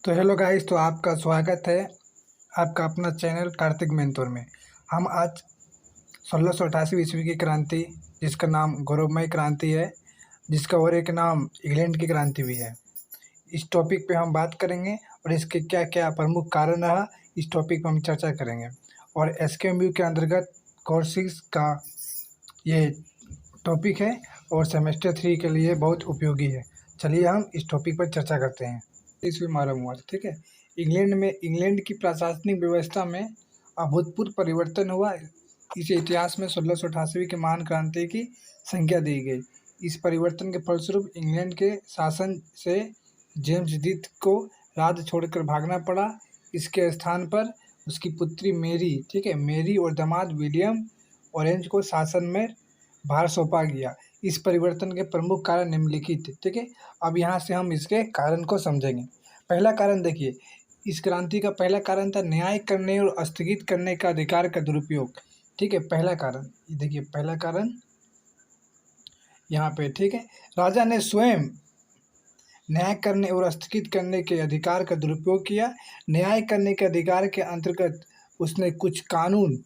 तो hello guys, तो आपका स्वागत है आपका अपना चैनल कार्तिक मेंटोर में। हम आज 1688 ईस्वी की क्रांति, जिसका नाम गौरवमय क्रांति है, जिसका और एक नाम इंग्लैंड की क्रांति भी है, इस टॉपिक पे हम बात करेंगे और इसके क्या क्या प्रमुख कारण रहा, इस टॉपिक पर हम चर्चा करेंगे। और एसकेएमयू के अंतर्गत कोर्सेज का ये टॉपिक है और सेमेस्टर 3 के लिए बहुत उपयोगी है। चलिए हम इस टॉपिक पर चर्चा करते हैं। ईस्वी में आरंभ हुआ था, ठीक है। इंग्लैंड की प्रशासनिक व्यवस्था में अभूतपूर्व परिवर्तन हुआ। इसे इतिहास में 1688 की महान क्रांति की संज्ञा दी गई। इस परिवर्तन के फलस्वरूप इंग्लैंड के शासन से जेम्स द्वितीय को राज्य छोड़कर भागना पड़ा। इसके स्थान पर उसकी पुत्री मेरी, ठीक है, मेरी और दामाद विलियम ऑरेंज को शासन में भार सौंपा गया। इस परिवर्तन के प्रमुख कारण निम्नलिखित थे, ठीक है। अब यहाँ से हम इसके कारण को समझेंगे। पहला कारण देखिए, इस क्रांति का पहला कारण था न्याय करने और स्थगित करने का अधिकार का दुरुपयोग, ठीक है। पहला कारण देखिए, पहला कारण यहाँ पे, ठीक है, राजा ने स्वयं न्याय करने और स्थगित करने के अधिकार का दुरुपयोग किया। न्याय करने के अधिकार के अंतर्गत उसने कुछ कानून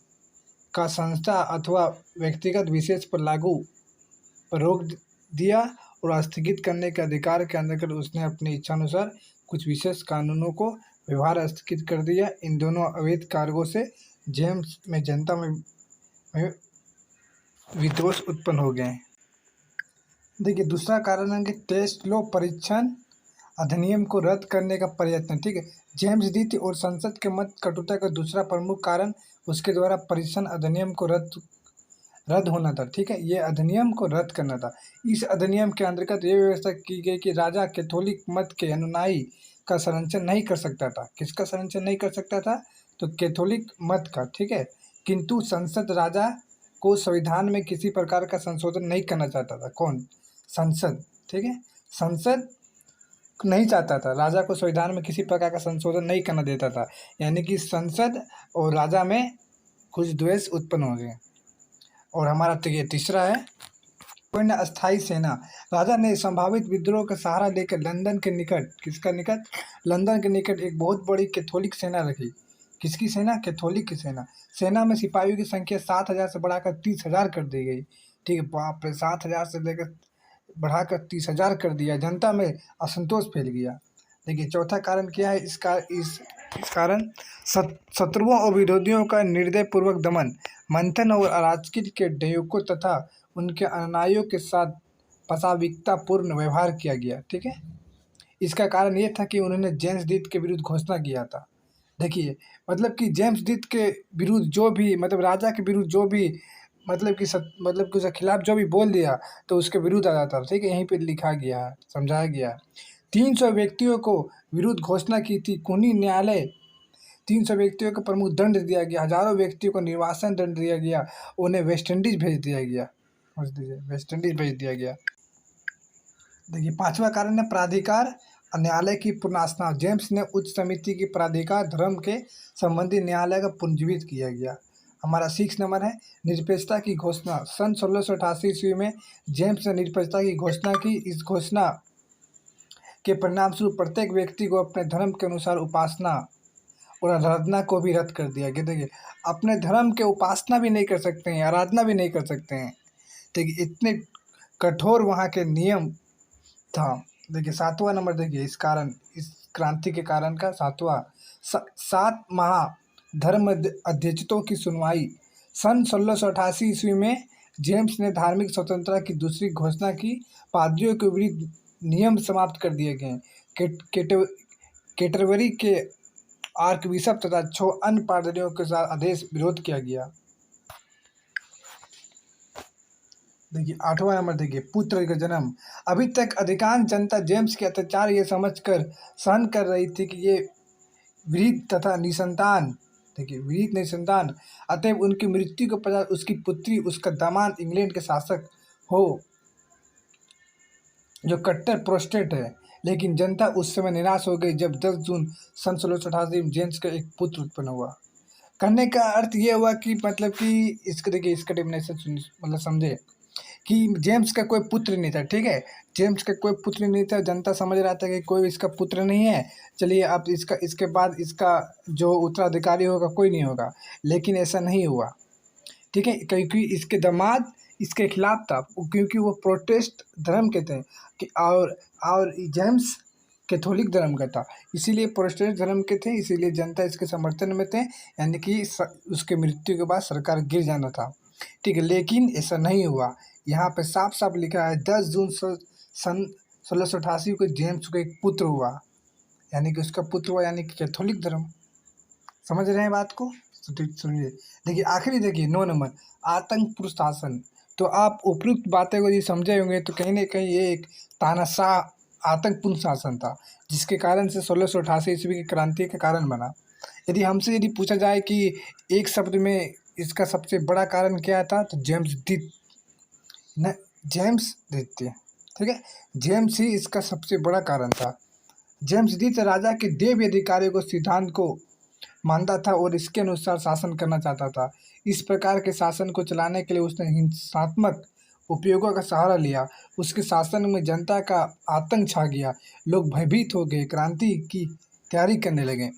का संस्था अथवा व्यक्तिगत विशेष पर लागू पर रोक दिया और स्थगित करने के अधिकार के अंतर्गत उसने अपनी इच्छानुसार कुछ विशेष कानूनों को व्यवहार स्थगित कर दिया। इन दोनों अवैध कार्यों से जेम्स में जनता में विद्वेष उत्पन्न हो गए। देखिए, दूसरा कारण है कि टेस्ट लो परीक्षण अधिनियम को रद्द करने का प्रयत्न, ठीक है। जेम्स द्वितीय और संसद के मत कटुता का दूसरा प्रमुख कारण उसके द्वारा परीक्षण अधिनियम को रद्द होना था, ठीक है। ये अधिनियम को रद्द करना था। इस अधिनियम के अंतर्गत ये व्यवस्था की गई कि राजा कैथोलिक मत के अनुयायी का संरक्षण नहीं कर सकता था। किसका संरक्षण नहीं कर सकता था? तो कैथोलिक मत का, ठीक है। किंतु संसद राजा को संविधान में किसी प्रकार का संशोधन नहीं करना चाहता था। कौन? संसद, ठीक है। संसद नहीं चाहता था, राजा को संविधान में किसी प्रकार का संशोधन नहीं करना देता था। यानी कि संसद और राजा में कुछ द्वेष उत्पन्न हो गए। और हमारा तीसरा है पूर्ण अस्थायी सेना। राजा ने संभावित विद्रोह का सहारा लेकर लंदन के निकट, किसका निकट? लंदन के निकट एक बहुत बड़ी कैथोलिक सेना रखी। किसकी सेना? कैथोलिक की सेना। सेना में सिपाहियों की संख्या 7,000 से बढ़ाकर 30,000 कर दी गई, ठीक है। बाप रे, 7,000 से लेकर बढ़ाकर 30,000 कर दिया। जनता में असंतोष फैल गया। देखिए, चौथा कारण क्या है? इस कारण शत्रुओं और विरोधियों का निर्दयपूर्वक दमन, मंथन और अराजकता के डयुकों तथा उनके अनुयायियों के साथ पाशविकतापूर्ण व्यवहार किया गया, ठीक है। इसका कारण ये था कि उन्होंने जेम्स द्वितीय के विरुद्ध घोषणा किया था। देखिए, मतलब कि जेम्स द्वितीय के विरुद्ध जो भी, मतलब राजा के विरुद्ध जो भी, मतलब कि उसके खिलाफ जो भी बोल दिया तो उसके विरुद्ध आ जाता था, ठीक है। यहीं पे लिखा गया है, समझाया गया है। 300 व्यक्तियों को विरुद्ध घोषणा की थी। खूनी न्यायालय 300 व्यक्तियों को प्रमुख दंड दिया गया। हजारों व्यक्तियों को निर्वासन दंड दिया गया। उन्हें वेस्ट इंडीज भेज दिया गया। वेस्ट इंडीज भेज दिया गया। देखिए, पांचवा कारण है प्राधिकार न्यायालय की पुनर्स्थापना। जेम्स ने उच्च समिति की प्राधिकार धर्म के संबंधी न्यायालय का पुनर्जीवित किया गया। हमारा 6 नंबर है निरपेक्षता की घोषणा। सन 1688 ईस्वी में जेम्स ने निरपेक्षता की घोषणा की। इस घोषणा के परिणाम स्वरूप प्रत्येक व्यक्ति को अपने धर्म के अनुसार उपासना और आराधना को भी रद्द कर दिया गया। देखिए, अपने धर्म के उपासना भी नहीं कर सकते हैं, आराधना भी नहीं कर सकते हैं। देखिए, इतने कठोर वहाँ के नियम था। देखिए, 7वां नंबर देखिए, इस क्रांति के कारण का 7वां 7 महा धर्म अध्यक्षों की सुनवाई। सन 1688 ईस्वी में जेम्स ने धार्मिक स्वतंत्रता की दूसरी घोषणा की। पादरियों के विरुद्ध नियम समाप्त कर दिए गए। कैटरबरी के आर्कबिशप तथा 6 अन्य पादरियों के साथ आदेश विरोध किया गया। देखिए, 8वां नंबर देखिए, पुत्र का जन्म। अभी तक अधिकांश जनता जेम्स के अत्याचार ये समझकर सहन कर रही थी कि ये वृद्ध तथा निसंतान, देखिए वृद्ध निसंतान, अतएव उनकी मृत्यु के पश्चात उसकी पुत्री, उसका दामाद इंग्लैंड के शासक हो, जो कट्टर प्रोटेस्टेंट है। लेकिन जनता उस समय निराश हो गई जब 10 जून सन 1688 में जेम्स का एक पुत्र उत्पन्न हुआ। करने का अर्थ ये हुआ कि मतलब कि इसके देखिए, इसका डेफिनेशन मतलब समझे कि जेम्स का कोई पुत्र नहीं था, ठीक है। जेम्स का कोई पुत्र नहीं था। जनता समझ रहा था कि कोई इसका पुत्र नहीं है, चलिए अब इसके बाद इसका जो उत्तराधिकारी होगा कोई नहीं होगा, लेकिन ऐसा नहीं हुआ। ठीक है, क्योंकि इसके दामाद इसके खिलाफ था, क्योंकि वो प्रोटेस्ट धर्म के थे कि और जेम्स कैथोलिक धर्म का था, इसीलिए प्रोटेस्टेंट धर्म के थे, इसीलिए जनता इसके समर्थन में थे, यानी कि उसके मृत्यु के बाद सरकार गिर जाना था। ठीक है, लेकिन ऐसा नहीं हुआ। यहाँ पे साफ साफ लिखा है 10 जून सन 1688 को जेम्स को एक पुत्र हुआ, यानी कि उसका पुत्र हुआ, यानी कि कैथोलिक धर्म। समझ रहे हैं बात को? सुनिए, देखिए आखिरी, देखिए 9 नंबर, आतंकपूर्ण शासन। तो आप उपयुक्त बातें को यदि समझे होंगे तो कहीं ना कहीं ये एक तानाशाह आतंकपूर्ण शासन था, जिसके कारण से 1688 ईस्वी की क्रांति का कारण बना। यदि पूछा जाए कि एक शब्द में इसका सबसे बड़ा कारण क्या था, तो जेम्स दीत थे। ठीक है, जेम्स ही इसका सबसे बड़ा कारण था। जेम्स दीत राजा के देव अधिकारियों को सिद्धांत को मानता था और इसके अनुसार शासन करना चाहता था। इस प्रकार के शासन को चलाने के लिए उसने हिंसात्मक उपयोगों का सहारा लिया। उसके शासन में जनता का आतंक छा गया, लोग भयभीत हो गए, क्रांति की तैयारी करने लगे।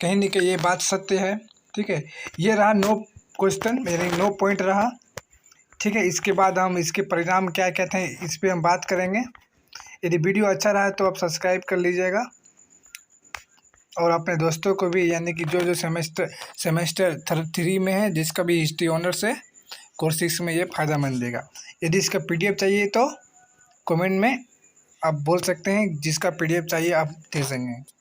कहीं न कहीं ये बात सत्य है। ठीक है, ये रहा 9 क्वेश्चन, मेरे 9 पॉइंट रहा। ठीक है, इसके बाद हम इसके परिणाम क्या कहते हैं इस पर हम बात करेंगे। यदि वीडियो अच्छा रहा तो आप सब्सक्राइब कर लीजिएगा और अपने दोस्तों को भी, यानी कि जो सेमेस्टर 3 में है, जिसका भी हिस्ट्री ऑनर्स है, कोर्स 6 में ये फ़ायदा मिलेगा। यदि इसका PDF चाहिए तो कमेंट में आप बोल सकते हैं, जिसका PDF चाहिए आप दे सकेंगे।